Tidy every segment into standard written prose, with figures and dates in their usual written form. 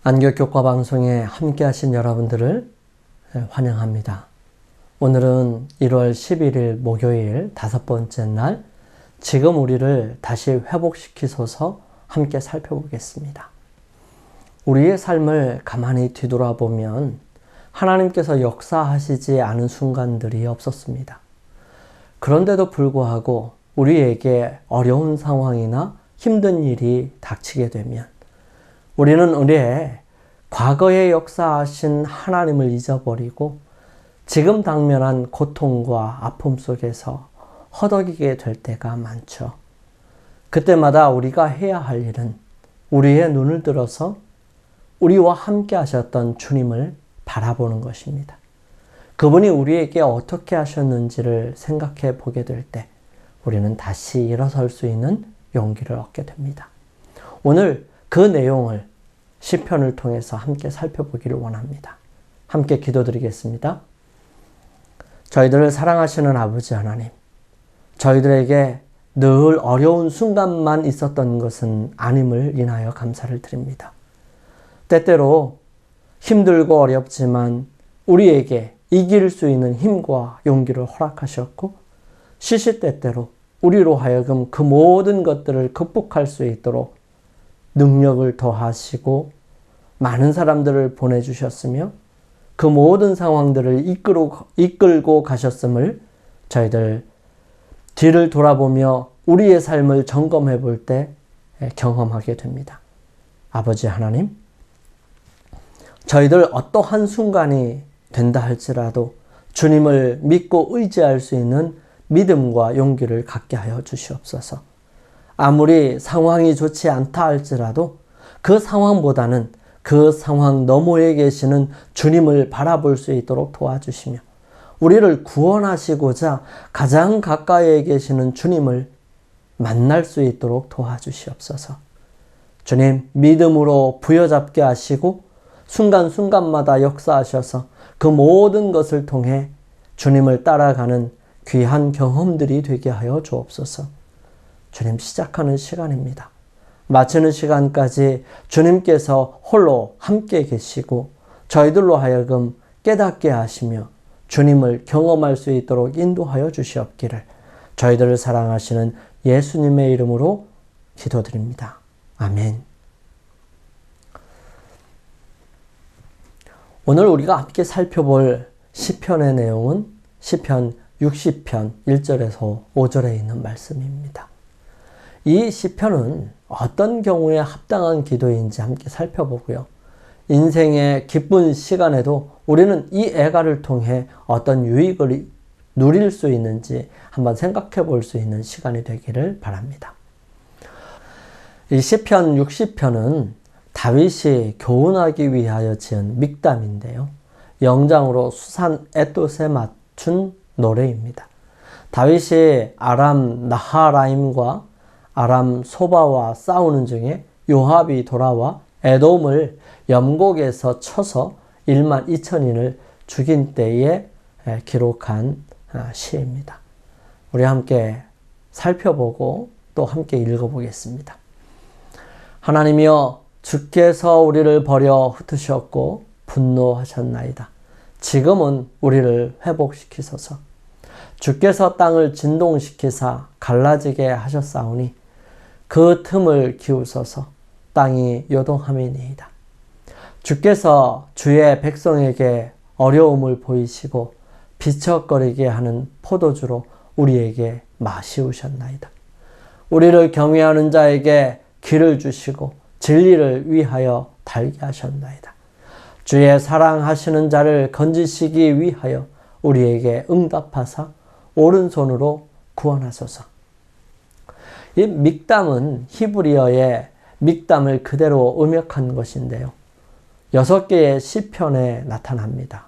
안교교과 방송에 함께 하신 여러분들을 환영합니다. 오늘은 1월 11일 목요일 5번째 날, 지금 우리를 다시 회복시키소서 함께 살펴보겠습니다. 우리의 삶을 가만히 뒤돌아보면 하나님께서 역사하시지 않은 순간들이 없었습니다. 그런데도 불구하고 우리에게 어려운 상황이나 힘든 일이 닥치게 되면 우리는 은혜에 과거에 역사하신 하나님을 잊어버리고 지금 당면한 고통과 아픔 속에서 허덕이게 될 때가 많죠. 그때마다 우리가 해야 할 일은 우리의 눈을 들어서 우리와 함께 하셨던 주님을 바라보는 것입니다. 그분이 우리에게 어떻게 하셨는지를 생각해 보게 될 때 우리는 다시 일어설 수 있는 용기를 얻게 됩니다. 오늘 그 내용을 시편을 통해서 함께 살펴보기를 원합니다. 함께 기도드리겠습니다. 저희들을 사랑하시는 아버지 하나님, 저희들에게 늘 어려운 순간만 있었던 것은 아님을 인하여 감사를 드립니다. 때때로 힘들고 어렵지만 우리에게 이길 수 있는 힘과 용기를 허락하셨고 시시때때로 우리로 하여금 그 모든 것들을 극복할 수 있도록 능력을 더하시고 많은 사람들을 보내주셨으며 그 모든 상황들을 이끌고 가셨음을 저희들 뒤를 돌아보며 우리의 삶을 점검해 볼 때 경험하게 됩니다. 아버지 하나님, 저희들 어떠한 순간이 된다 할지라도 주님을 믿고 의지할 수 있는 믿음과 용기를 갖게 하여 주시옵소서. 아무리 상황이 좋지 않다 할지라도 그 상황보다는 그 상황 너머에 계시는 주님을 바라볼 수 있도록 도와주시며 우리를 구원하시고자 가장 가까이에 계시는 주님을 만날 수 있도록 도와주시옵소서. 주님, 믿음으로 부여잡게 하시고 순간순간마다 역사하셔서 그 모든 것을 통해 주님을 따라가는 귀한 경험들이 되게 하여 주옵소서. 주님, 시작하는 시간입니다. 마치는 시간까지 주님께서 홀로 함께 계시고 저희들로 하여금 깨닫게 하시며 주님을 경험할 수 있도록 인도하여 주시옵기를 저희들을 사랑하시는 예수님의 이름으로 기도드립니다. 아멘. 오늘 우리가 함께 살펴볼 시편의 내용은 시편 60편 1절에서 5절에 있는 말씀입니다. 이 시편은 어떤 경우에 합당한 기도인지 함께 살펴보고요. 인생의 기쁜 시간에도 우리는 이 애가를 통해 어떤 유익을 누릴 수 있는지 한번 생각해 볼 수 있는 시간이 되기를 바랍니다. 이 시편 60편은 다윗이 교훈하기 위하여 지은 믹담인데요. 영장으로 수산 에토스에 맞춘 노래입니다. 다윗이 아람 나하라임과 아람 소바와 싸우는 중에 요압이 돌아와 에돔을 염곡에서 쳐서 1만 2천인을 죽인 때에 기록한 시입니다. 우리 함께 살펴보고 또 함께 읽어보겠습니다. 하나님이여, 주께서 우리를 버려 흩으셨고 분노하셨나이다. 지금은 우리를 회복시키소서. 주께서 땅을 진동시키사 갈라지게 하셨사오니 그 틈을 기우소서. 땅이 요동함이니이다. 주께서 주의 백성에게 어려움을 보이시고 비척거리게 하는 포도주로 우리에게 마시우셨나이다. 우리를 경외하는 자에게 길을 주시고 진리를 위하여 달게 하셨나이다. 주의 사랑하시는 자를 건지시기 위하여 우리에게 응답하사 오른손으로 구원하소서. 이 믹담은 히브리어의 믹담을 그대로 음역한 것인데요. 6개의 시편에 나타납니다.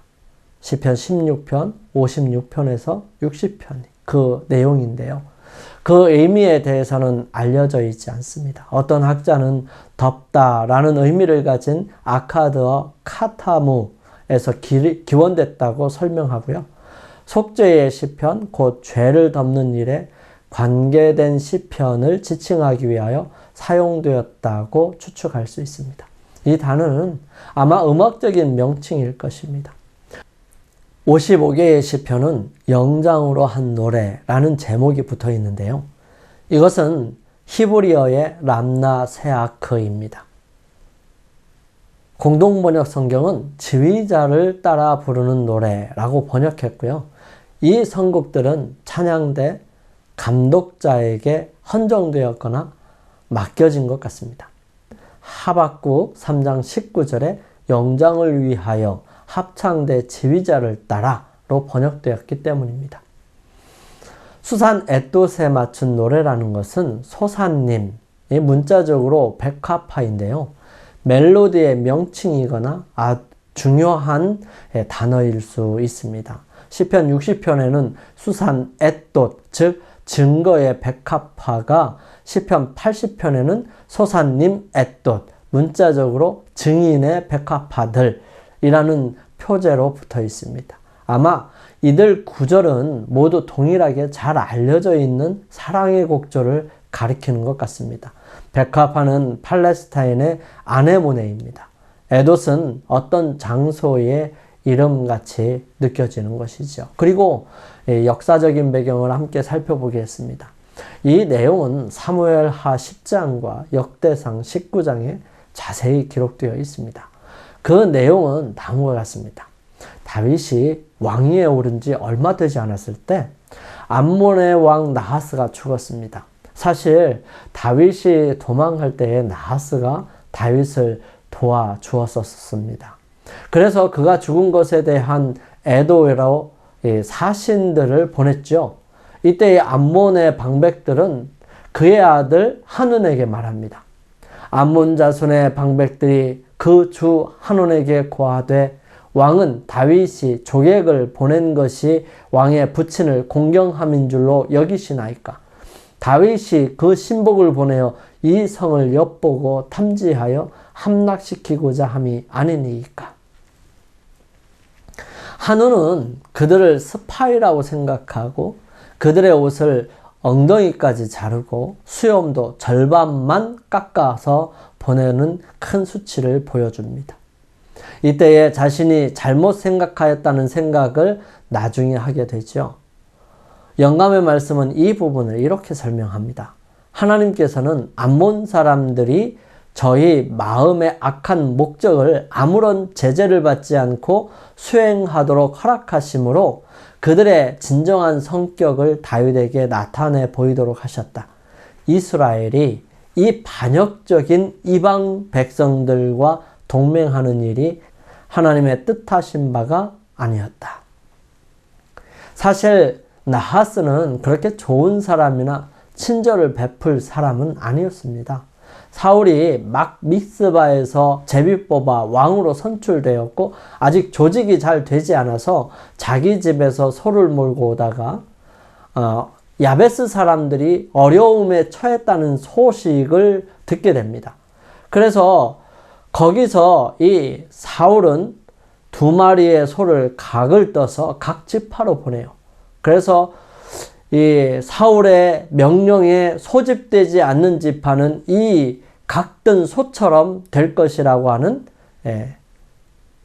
시편 16편, 56편에서 60편 그 내용인데요. 그 의미에 대해서는 알려져 있지 않습니다. 어떤 학자는 덮다라는 의미를 가진 아카드어 카타무에서 기원됐다고 설명하고요. 속죄의 시편, 곧 죄를 덮는 일에 관계된 시편을 지칭하기 위하여 사용되었다고 추측할 수 있습니다. 이 단어는 아마 음악적인 명칭일 것입니다. 55개의 시편은 영장으로 한 노래라는 제목이 붙어 있는데요. 이것은 히브리어의 람나 세아크입니다. 공동번역 성경은 지휘자를 따라 부르는 노래라고 번역했고요. 이 선곡들은 찬양대 감독자에게 헌정되었거나 맡겨진 것 같습니다. 하박국 3장 19절에 영장을 위하여 합창대 지휘자를 따라로 번역되었기 때문입니다. 수산 에돛에 맞춘 노래라는 것은 소산님이 문자적으로 백화파인데요. 멜로디의 명칭이거나 중요한 단어일 수 있습니다. 시편 60편에는 수산 에돛, 즉 증거의 백합화가 시편 80편에는 소산님 에돛, 문자적으로 증인의 백합화들이라는 표제로 붙어 있습니다. 아마 이들 구절은 모두 동일하게 잘 알려져 있는 사랑의 곡조를 가리키는 것 같습니다. 백합화는 팔레스타인의 아네모네입니다. 에돛은 어떤 장소의 이름같이 느껴지는 것이죠. 그리고 역사적인 배경을 함께 살펴보겠습니다. 이 내용은 사무엘하 10장과 역대상 19장에 자세히 기록되어 있습니다. 그 내용은 다음과 같습니다. 다윗이 왕위에 오른 지 얼마 되지 않았을 때 암몬의 왕 나하스가 죽었습니다. 사실 다윗이 도망갈 때에 나하스가 다윗을 도와주었었습니다. 그래서 그가 죽은 것에 대한 애도로 사신들을 보냈죠. 이때 암몬의 방백들은 그의 아들 한운에게 말합니다. 암몬 자손의 방백들이 그 주 한운에게 고하되 왕은 다윗이 조객을 보낸 것이 왕의 부친을 공경함인 줄로 여기시나이까? 다윗이 그 신복을 보내어 이 성을 엿보고 탐지하여 함락시키고자 함이 아니니이까? 한우는 그들을 스파이라고 생각하고 그들의 옷을 엉덩이까지 자르고 수염도 절반만 깎아서 보내는 큰 수치를 보여줍니다. 이때에 자신이 잘못 생각하였다는 생각을 나중에 하게 되죠. 영감의 말씀은 이 부분을 이렇게 설명합니다. 하나님께서는 암몬 사람들이 저희 마음의 악한 목적을 아무런 제재를 받지 않고 수행하도록 허락하심으로 그들의 진정한 성격을 다윗에게 나타내 보이도록 하셨다. 이스라엘이 이 반역적인 이방 백성들과 동맹하는 일이 하나님의 뜻하신 바가 아니었다. 사실 나하스는 그렇게 좋은 사람이나 친절을 베풀 사람은 아니었습니다. 사울이 막 미스바에서 제비 뽑아 왕으로 선출되었고 아직 조직이 잘 되지 않아서 자기 집에서 소를 몰고 오다가 야베스 사람들이 어려움에 처했다는 소식을 듣게 됩니다. 그래서 거기서 이 사울은 2마리의 소를 각을 떠서 각 지파로 보내요. 그래서 이 사울의 명령에 소집되지 않는 지파는 이 각든 소처럼 될 것이라고 하는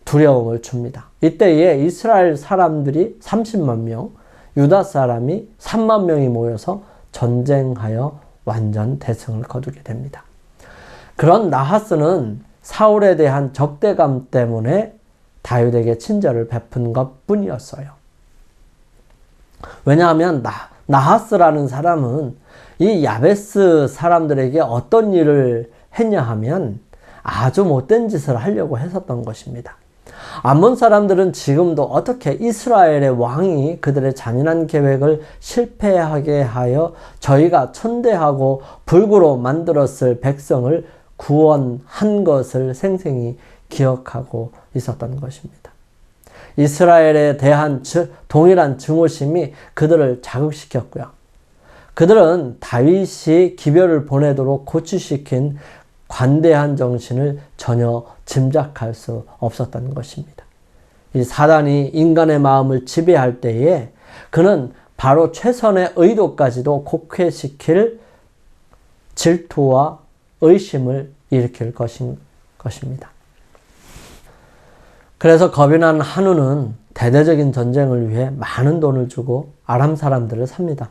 두려움을 줍니다. 이때에 이스라엘 사람들이 30만 명, 유다 사람이 3만 명이 모여서 전쟁하여 완전 대승을 거두게 됩니다. 그런 나하스는 사울에 대한 적대감 때문에 다윗에게 친절을 베푼 것 뿐이었어요. 왜냐하면 나하스라는 사람은 이 야베스 사람들에게 어떤 일을 했냐 하면 아주 못된 짓을 하려고 했었던 것입니다. 암몬 사람들은 지금도 어떻게 이스라엘의 왕이 그들의 잔인한 계획을 실패하게 하여 저희가 천대하고 불구로 만들었을 백성을 구원한 것을 생생히 기억하고 있었던 것입니다. 이스라엘에 대한 동일한 증오심이 그들을 자극시켰고요. 그들은 다윗이 기별을 보내도록 고취시킨 관대한 정신을 전혀 짐작할 수 없었던 것입니다. 이 사단이 인간의 마음을 지배할 때에 그는 바로 최선의 의도까지도 곡해시킬 질투와 의심을 일으킬 것입니다. 그래서 겁이 난 한우는 대대적인 전쟁을 위해 많은 돈을 주고 아람 사람들을 삽니다.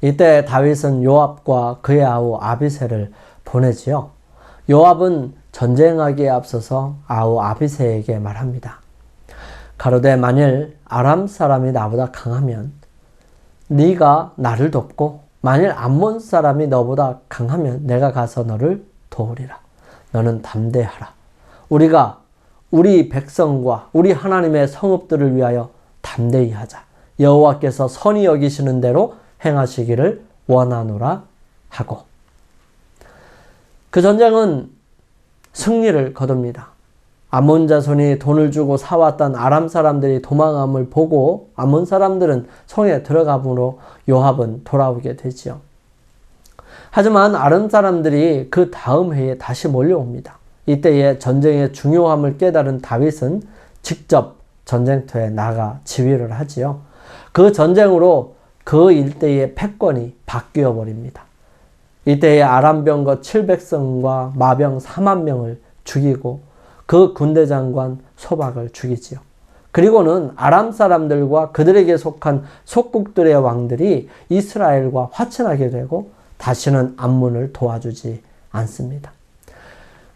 이때 다윗은 요압과 그의 아우 아비새를 보내지요. 요압은 전쟁하기에 앞서서 아우 아비새에게 말합니다. 가로되 만일 아람 사람이 나보다 강하면 네가 나를 돕고 만일 암몬 사람이 너보다 강하면 내가 가서 너를 도우리라. 너는 담대하라. 우리가 우리 백성과 우리 하나님의 성읍들을 위하여 담대히 하자. 여호와께서 선히 여기시는 대로 행하시기를 원하노라 하고, 그 전쟁은 승리를 거둡니다. 암몬 자손이 돈을 주고 사왔던 아람 사람들이 도망함을 보고 암몬 사람들은 성에 들어가므로 요압은 돌아오게 되지요. 하지만 아람 사람들이 그 다음 해에 다시 몰려옵니다. 이때에 전쟁의 중요함을 깨달은 다윗은 직접 전쟁터에 나가 지휘를 하지요. 그 전쟁으로 그 일대의 패권이 바뀌어 버립니다. 이때에 아람 병거 700성과 마병 4만 명을 죽이고 그 군대 장관 소박을 죽이지요. 그리고는 아람 사람들과 그들에게 속한 속국들의 왕들이 이스라엘과 화친하게 되고 다시는 암몬을 도와주지 않습니다.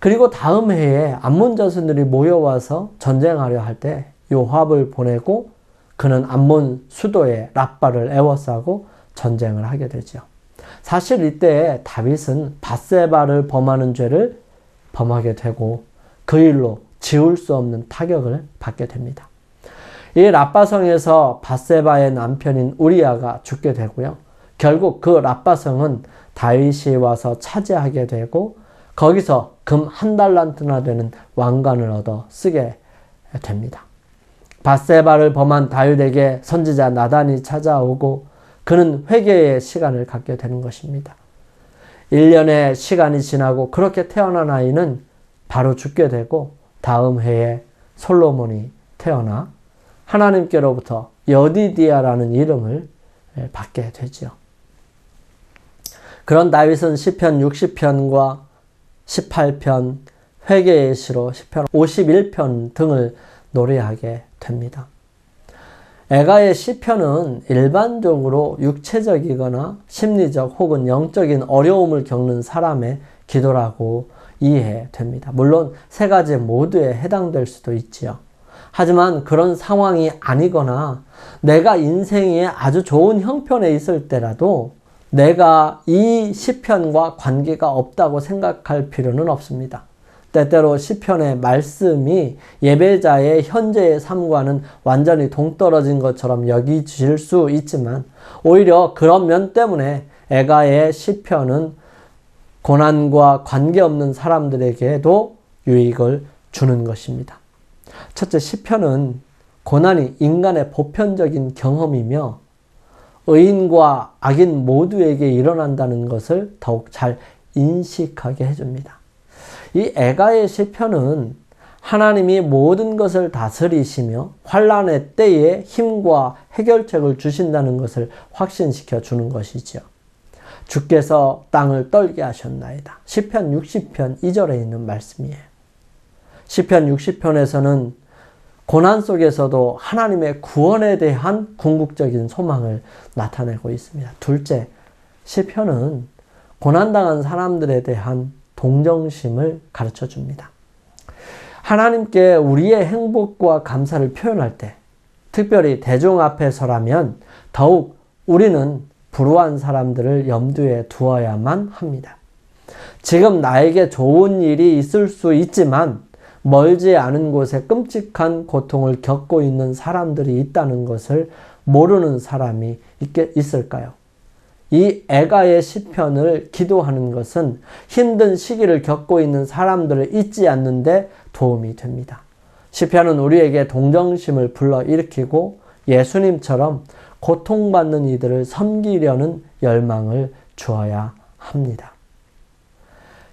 그리고 다음 해에 암몬 자손들이 모여와서 전쟁하려 할 때 요압을 보내고 그는 암몬 수도의 랍바를 에워싸고 전쟁을 하게 되죠. 사실 이때 다윗은 밧세바를 범하는 죄를 범하게 되고 그 일로 지울 수 없는 타격을 받게 됩니다. 이 랍바성에서 밧세바의 남편인 우리아가 죽게 되고요. 결국 그 랍바성은 다윗이 와서 차지하게 되고 거기서 금 1달란트나 되는 왕관을 얻어 쓰게 됩니다. 밧세바를 범한 다윗에게 선지자 나단이 찾아오고 그는 회개의 시간을 갖게 되는 것입니다. 1년의 시간이 지나고 그렇게 태어난 아이는 바로 죽게 되고 다음 해에 솔로몬이 태어나 하나님께로부터 여디디아라는 이름을 받게 되죠. 그런 다윗은 시편 60편과 18편, 회개의 시로 시편 51편 등을 노래하게 됩니다. 애가의 시편은 일반적으로 육체적이거나 심리적 혹은 영적인 어려움을 겪는 사람의 기도라고 이해됩니다. 물론 세 가지 모두에 해당될 수도 있지요. 하지만 그런 상황이 아니거나 내가 인생에 아주 좋은 형편에 있을 때라도 내가 이 시편과 관계가 없다고 생각할 필요는 없습니다. 때때로 시편의 말씀이 예배자의 현재의 삶과는 완전히 동떨어진 것처럼 여기질 수 있지만 오히려 그런 면 때문에 애가의 시편은 고난과 관계없는 사람들에게도 유익을 주는 것입니다. 첫째, 시편은 고난이 인간의 보편적인 경험이며 의인과 악인 모두에게 일어난다는 것을 더욱 잘 인식하게 해줍니다. 이 애가의 시편은 하나님이 모든 것을 다스리시며 환난의 때에 힘과 해결책을 주신다는 것을 확신시켜 주는 것이죠. 주께서 땅을 떨게 하셨나이다. 시편 60편 2절에 있는 말씀이에요. 시편 60편에서는 고난 속에서도 하나님의 구원에 대한 궁극적인 소망을 나타내고 있습니다. 둘째, 시편은 고난당한 사람들에 대한 동정심을 가르쳐 줍니다. 하나님께 우리의 행복과 감사를 표현할 때, 특별히 대중 앞에서라면 더욱 우리는 불우한 사람들을 염두에 두어야만 합니다. 지금 나에게 좋은 일이 있을 수 있지만 멀지 않은 곳에 끔찍한 고통을 겪고 있는 사람들이 있다는 것을 모르는 사람이 있을까요? 이 애가의 시편을 기도하는 것은 힘든 시기를 겪고 있는 사람들을 잊지 않는 데 도움이 됩니다. 시편은 우리에게 동정심을 불러일으키고 예수님처럼 고통받는 이들을 섬기려는 열망을 주어야 합니다.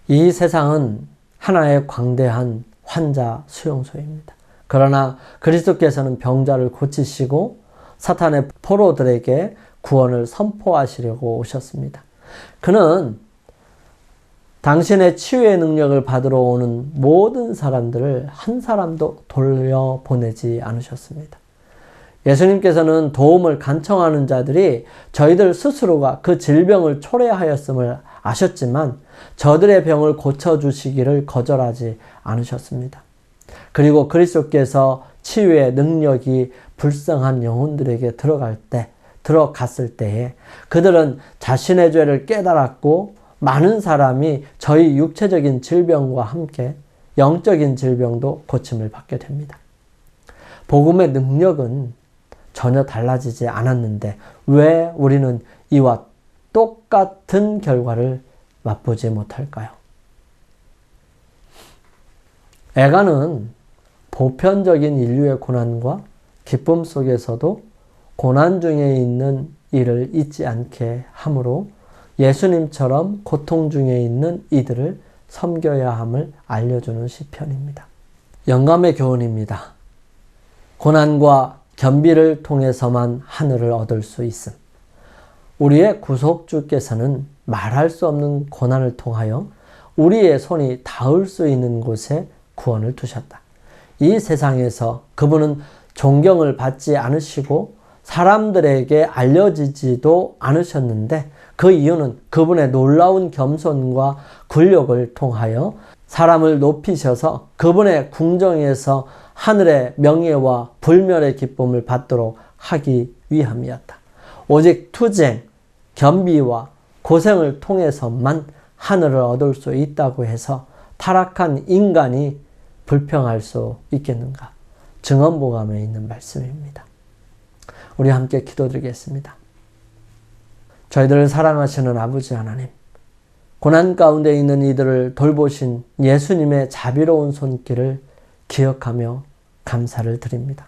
이 세상은 하나의 광대한 환자 수용소입니다. 그러나 그리스도께서는 병자를 고치시고 사탄의 포로들에게 구원을 선포하시려고 오셨습니다. 그는 당신의 치유의 능력을 받으러 오는 모든 사람들을 한 사람도 돌려보내지 않으셨습니다. 예수님께서는 도움을 간청하는 자들이 저희들 스스로가 그 질병을 초래하였음을 아셨지만 저들의 병을 고쳐주시기를 거절하지 않으셨습니다. 그리고 그리스도께서 치유의 능력이 불쌍한 영혼들에게 들어갔을 때에 그들은 자신의 죄를 깨달았고 많은 사람이 저희 육체적인 질병과 함께 영적인 질병도 고침을 받게 됩니다. 복음의 능력은 전혀 달라지지 않았는데 왜 우리는 이와 똑같은 결과를 맛보지 못할까요? 애가는 보편적인 인류의 고난과 기쁨 속에서도 고난 중에 있는 이를 잊지 않게 하므로 예수님처럼 고통 중에 있는 이들을 섬겨야 함을 알려주는 시편입니다. 영감의 교훈입니다. 고난과 겸비를 통해서만 하늘을 얻을 수 있음. 우리의 구속주께서는 말할 수 없는 고난을 통하여 우리의 손이 닿을 수 있는 곳에 구원을 두셨다. 이 세상에서 그분은 존경을 받지 않으시고 사람들에게 알려지지도 않으셨는데 그 이유는 그분의 놀라운 겸손과 굴욕을 통하여 사람을 높이셔서 그분의 궁정에서 하늘의 명예와 불멸의 기쁨을 받도록 하기 위함이었다. 오직 투쟁, 겸비와 고생을 통해서만 하늘을 얻을 수 있다고 해서 타락한 인간이 불평할 수 있겠는가? 증언보감에 있는 말씀입니다. 우리 함께 기도드리겠습니다. 저희들을 사랑하시는 아버지 하나님, 고난 가운데 있는 이들을 돌보신 예수님의 자비로운 손길을 기억하며 감사를 드립니다.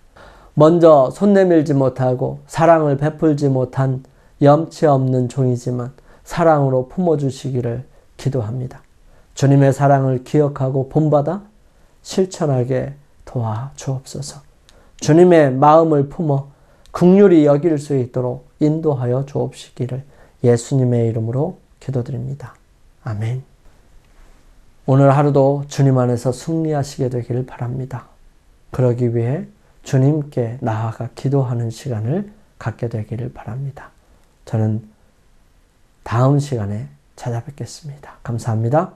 먼저 손 내밀지 못하고 사랑을 베풀지 못한 염치 없는 종이지만 사랑으로 품어주시기를 기도합니다. 주님의 사랑을 기억하고 본받아 실천하게 도와주옵소서. 주님의 마음을 품어 긍휼히 여길 수 있도록 인도하여 주옵시기를 예수님의 이름으로 기도드립니다. 아멘. 오늘 하루도 주님 안에서 승리하시게 되기를 바랍니다. 그러기 위해 주님께 나아가 기도하는 시간을 갖게 되기를 바랍니다. 저는 다음 시간에 찾아뵙겠습니다. 감사합니다.